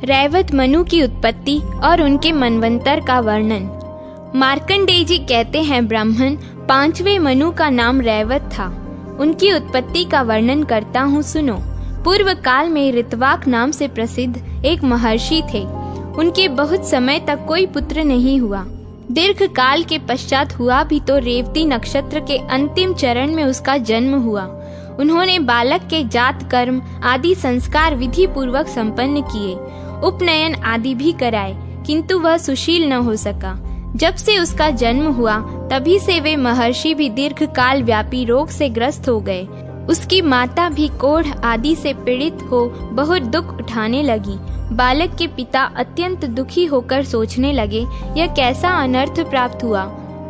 रैवत मनु की उत्पत्ति और उनके मनवंतर का वर्णन। मार्कंडेय जी कहते हैं, ब्राह्मण 5वें मनु का नाम रैवत था। उनकी उत्पत्ति का वर्णन करता हूँ, सुनो। पूर्व काल में ऋतवाक नाम से प्रसिद्ध एक महर्षि थे। उनके बहुत समय तक कोई पुत्र नहीं हुआ। दीर्घ काल के पश्चात हुआ भी तो रेवती नक्षत्र के अंतिम चरण में उसका जन्म हुआ। उन्होंने बालक के जात कर्म आदि संस्कार विधि पूर्वक संपन्न किए, उपनयन आदि भी कराए, किंतु वह सुशील न हो सका। जब से उसका जन्म हुआ तभी से वे महर्षि भी दीर्घ काल व्यापी रोग से ग्रस्त हो गए। उसकी माता भी कोढ़ आदि से पीड़ित हो बहुत दुख उठाने लगी। बालक के पिता अत्यंत दुखी होकर सोचने लगे, यह कैसा अनर्थ प्राप्त हुआ।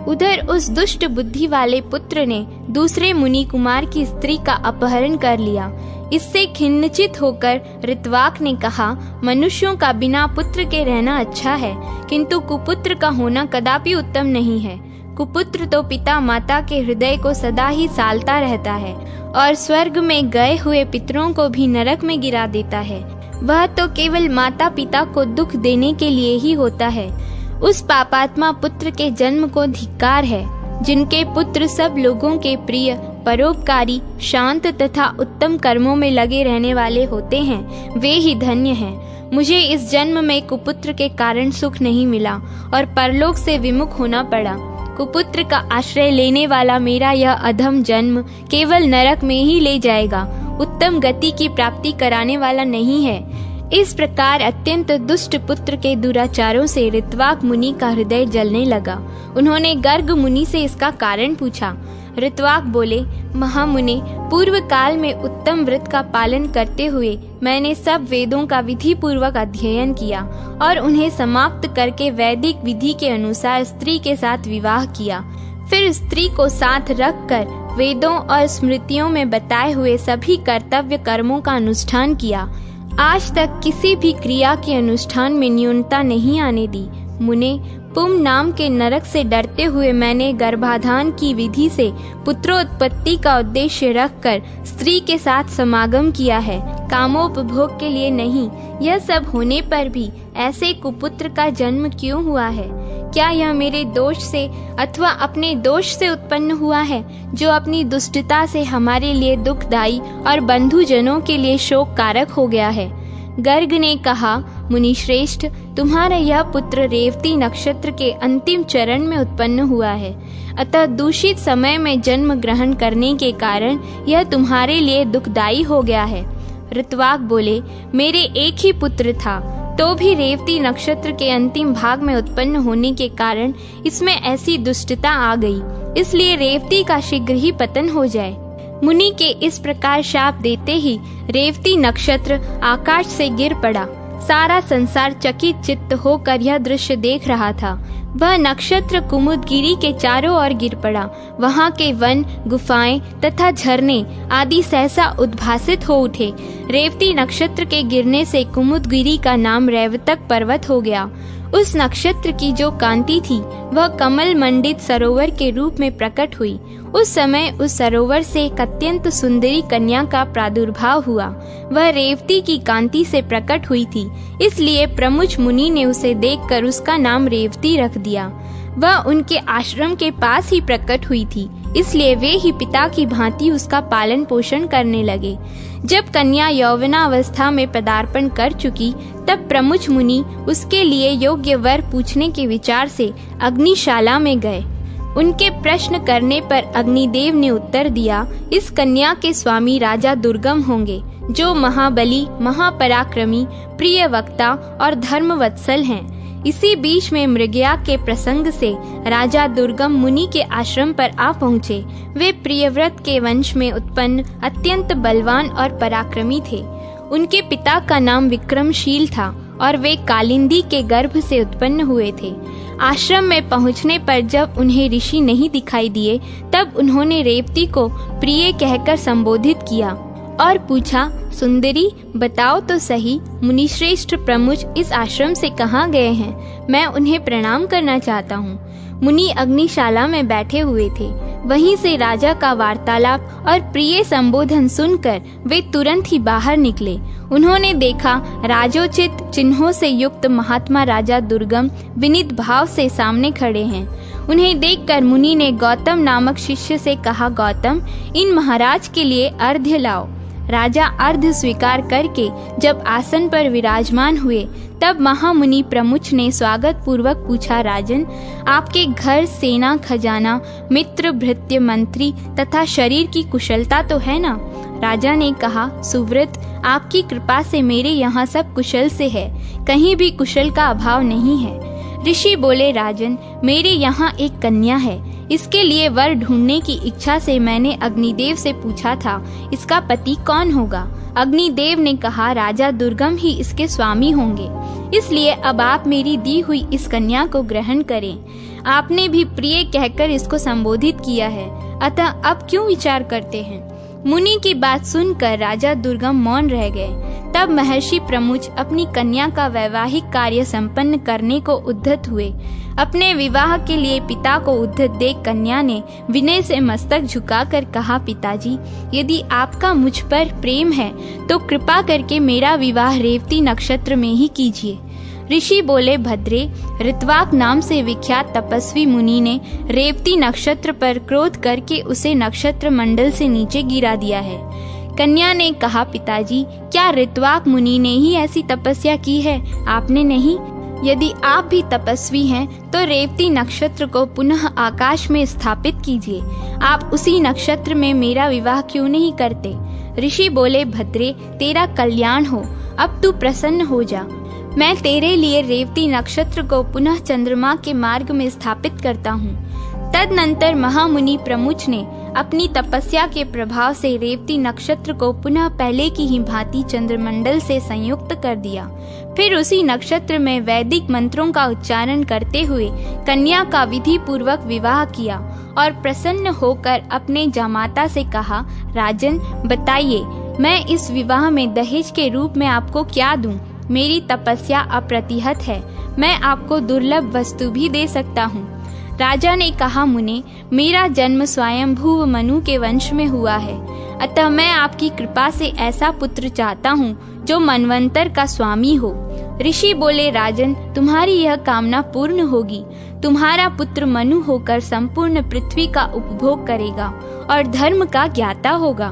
उधर उस दुष्ट बुद्धि वाले पुत्र ने दूसरे मुनि कुमार की स्त्री का अपहरण कर लिया। इससे खिन्नचित होकर ऋतवाक ने कहा, मनुष्यों का बिना पुत्र के रहना अच्छा है, किंतु कुपुत्र का होना कदापि उत्तम नहीं है। कुपुत्र तो पिता माता के हृदय को सदा ही सालता रहता है और स्वर्ग में गए हुए पितरों को भी नरक में गिरा देता है। वह तो केवल माता पिता को दुख देने के लिए ही होता है। उस पापात्मा पुत्र के जन्म को धिक्कार है। जिनके पुत्र सब लोगों के प्रिय, परोपकारी, शांत तथा उत्तम कर्मों में लगे रहने वाले होते हैं, वे ही धन्य हैं। मुझे इस जन्म में कुपुत्र के कारण सुख नहीं मिला और परलोक से विमुख होना पड़ा। कुपुत्र का आश्रय लेने वाला मेरा यह अधम जन्म केवल नरक में ही ले जाएगा, उत्तम गति की प्राप्ति कराने वाला नहीं है। इस प्रकार अत्यंत दुष्ट पुत्र के दुराचारों से ऋतवाक मुनि का हृदय जलने लगा। उन्होंने गर्ग मुनि से इसका कारण पूछा। ऋतवाक बोले, महामुनि, पूर्व काल में उत्तम व्रत का पालन करते हुए मैंने सब वेदों का विधि पूर्वक अध्ययन किया और उन्हें समाप्त करके वैदिक विधि के अनुसार स्त्री के साथ विवाह किया। फिर स्त्री को साथ रखकर वेदों और स्मृतियों में बताए हुए सभी कर्तव्य कर्मों का अनुष्ठान किया। आज तक किसी भी क्रिया के अनुष्ठान में न्यूनता नहीं आने दी। मुने, पुम नाम के नरक से डरते हुए मैंने गर्भाधान की विधि से पुत्रोत्पत्ति का उद्देश्य रखकर स्त्री के साथ समागम किया है, कामोपभोग के लिए नहीं। यह सब होने पर भी ऐसे कुपुत्र का जन्म क्यों हुआ है? क्या यह मेरे दोष से अथवा अपने दोष से उत्पन्न हुआ है, जो अपनी दुष्टता से हमारे लिए दुखदायी और बंधुजनों के लिए शोक कारक हो गया है? गर्ग ने कहा, मुनिश्रेष्ठ, तुम्हारा यह पुत्र रेवती नक्षत्र के अंतिम चरण में उत्पन्न हुआ है, अतः दूषित समय में जन्म ग्रहण करने के कारण यह तुम्हारे लिए दुखदायी हो गया है। ऋतवाक बोले, मेरे एक ही पुत्र था, तो भी रेवती नक्षत्र के अंतिम भाग में उत्पन्न होने के कारण इसमें ऐसी दुष्टता आ गई, इसलिए रेवती का शीघ्र ही पतन हो जाए। मुनि के इस प्रकार शाप देते ही रेवती नक्षत्र आकाश से गिर पड़ा। सारा संसार चकित चित्त होकर यह दृश्य देख रहा था। वह नक्षत्र कुमुदगिरी के चारों ओर गिर पड़ा। वहाँ के वन, गुफाएं तथा झरने आदि सहसा उद्भासित हो उठे। रेवती नक्षत्र के गिरने से कुमुदगिरी का नाम रैवतक पर्वत हो गया। उस नक्षत्र की जो कांति थी वह कमल मंडित सरोवर के रूप में प्रकट हुई। उस समय उस सरोवर से एक अत्यंत सुंदरी कन्या का प्रादुर्भाव हुआ। वह रेवती की कांति से प्रकट हुई थी, इसलिए प्रमुच मुनि ने उसे देखकर उसका नाम रेवती रख दिया। वह उनके आश्रम के पास ही प्रकट हुई थी, इसलिए वे ही पिता की भांति उसका पालन पोषण करने लगे। जब कन्या यौवनावस्था में पदार्पण कर चुकी, तब प्रमुच मुनि उसके लिए योग्य वर पूछने के विचार से अग्निशाला में गए। उनके प्रश्न करने पर अग्निदेव ने उत्तर दिया, इस कन्या के स्वामी राजा दुर्गम होंगे, जो महाबली, महापराक्रमी, प्रिय वक्ता और धर्मवत्सल हैं। इसी बीच में मृगया के प्रसंग से राजा दुर्गम मुनि के आश्रम पर आ पहुँचे। वे प्रियव्रत के वंश में उत्पन्न अत्यंत बलवान और पराक्रमी थे। उनके पिता का नाम विक्रमशील था और वे कालिंदी के गर्भ से उत्पन्न हुए थे। आश्रम में पहुंचने पर जब उन्हें ऋषि नहीं दिखाई दिए, तब उन्होंने रेवती को प्रिय कहकर संबोधित किया और पूछा, सुंदरी, बताओ तो सही, मुनिश्रेष्ठ प्रमुख इस आश्रम से कहाँ गए हैं? मैं उन्हें प्रणाम करना चाहता हूँ। मुनि अग्निशाला में बैठे हुए थे। वहीं से राजा का वार्तालाप और प्रिय संबोधन सुनकर वे तुरंत ही बाहर निकले। उन्होंने देखा राजोचित चिन्हों से युक्त महात्मा राजा दुर्गम विनीत भाव से सामने खड़े हैं। उन्हें देखकर मुनि ने गौतम नामक शिष्य से कहा, गौतम, इन महाराज के लिए अर्घ्य लाओ। राजा अर्घ्य स्वीकार करके जब आसन पर विराजमान हुए तब महामुनि प्रमुख ने स्वागत पूर्वक पूछा, राजन, आपके घर सेना, खजाना, मित्र, भृत्य, मंत्री तथा शरीर की कुशलता तो है ना? राजा ने कहा, सुव्रत, आपकी कृपा से मेरे यहाँ सब कुशल से है, कहीं भी कुशल का अभाव नहीं है। ऋषि बोले, राजन, मेरे यहाँ एक कन्या है, इसके लिए वर ढूंढने की इच्छा से मैंने अग्निदेव से पूछा था, इसका पति कौन होगा? अग्निदेव ने कहा, राजा दुर्गम ही इसके स्वामी होंगे, इसलिए अब आप मेरी दी हुई इस कन्या को ग्रहण करें। आपने भी प्रिय कहकर इसको संबोधित किया है, अतः अब क्यों विचार करते हैं? मुनि की बात सुनकर राजा दुर्गम मौन रह गए। तब महर्षि प्रमुख अपनी कन्या का वैवाहिक कार्य संपन्न करने को उद्यत हुए। अपने विवाह के लिए पिता को उद्यत देख कन्या ने विनय से मस्तक झुकाकर कहा, पिताजी, यदि आपका मुझ पर प्रेम है तो कृपा करके मेरा विवाह रेवती नक्षत्र में ही कीजिए। ऋषि बोले, भद्रे, ऋत्वाक नाम से विख्यात तपस्वी मुनि ने रेवती नक्षत्र पर क्रोध करके उसे नक्षत्र मंडल से नीचे गिरा दिया है। कन्या ने कहा, पिताजी, क्या ऋत्वाक मुनि ने ही ऐसी तपस्या की है? आपने नहीं? यदि आप भी तपस्वी हैं तो रेवती नक्षत्र को पुनः आकाश में स्थापित कीजिए। आप उसी नक्षत्र में मेरा विवाह क्यों नहीं करते? ऋषि बोले, भद्रे, तेरा कल्याण हो, अब तू प्रसन्न हो जा। मैं तेरे लिए रेवती नक्षत्र को पुनः चंद्रमा के मार्ग में स्थापित करता हूँ। तदनंतर महामुनि प्रमुख ने अपनी तपस्या के प्रभाव से रेवती नक्षत्र को पुनः पहले की ही भांति चंद्रमंडल से संयुक्त कर दिया। फिर उसी नक्षत्र में वैदिक मंत्रों का उच्चारण करते हुए कन्या का विधि पूर्वक विवाह किया और प्रसन्न होकर अपने जामाता से कहा, राजन, बताइए, मैं इस विवाह में दहेज के रूप में आपको क्या दूं? मेरी तपस्या अप्रतिहत है, मैं आपको दुर्लभ वस्तु भी दे सकता हूँ। राजा ने कहा, मुने, मेरा जन्म स्वयं भूव मनु के वंश में हुआ है, अतः मैं आपकी कृपा से ऐसा पुत्र चाहता हूँ जो मनवंतर का स्वामी हो। ऋषि बोले, राजन, तुम्हारी यह कामना पूर्ण होगी। तुम्हारा पुत्र मनु होकर संपूर्ण पृथ्वी का उपभोग करेगा और धर्म का ज्ञाता होगा।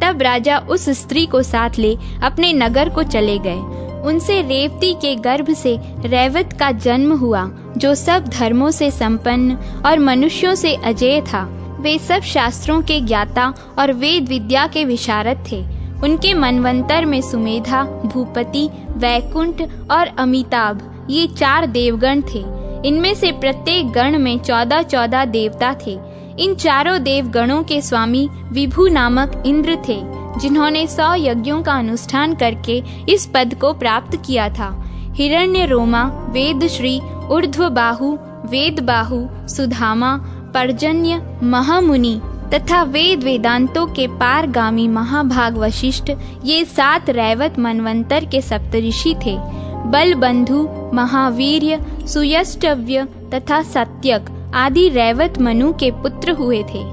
तब राजा उस स्त्री को साथ ले अपने नगर को चले गए। उनसे रेवती के गर्भ से रैवत का जन्म हुआ, जो सब धर्मों से संपन्न और मनुष्यों से अजेय था। वे सब शास्त्रों के ज्ञाता और वेद विद्या के विशारद थे। उनके मनवंतर में सुमेधा, भूपति, वैकुंठ और अमिताभ ये 4 देवगण थे। इनमें से प्रत्येक गण में 14 देवता थे। इन चारों देवगणों के स्वामी विभु नामक इंद्र थे, जिन्होंने 100 यज्ञों का अनुष्ठान करके इस पद को प्राप्त किया था। हिरण्य रोमा, वेदश्री, ऊर्ध्वबाहु, वेदबाहु, सुधामा, पर्जन्य, महामुनि तथा वेद वेदांतों के पारगामी महाभाग वशिष्ठ ये 7 रैवत मनवंतर के सप्तऋषि थे। बलबंधु, महावीर्य, सुयष्टव्य तथा सत्यक आदि रैवत मनु के पुत्र हुए थे।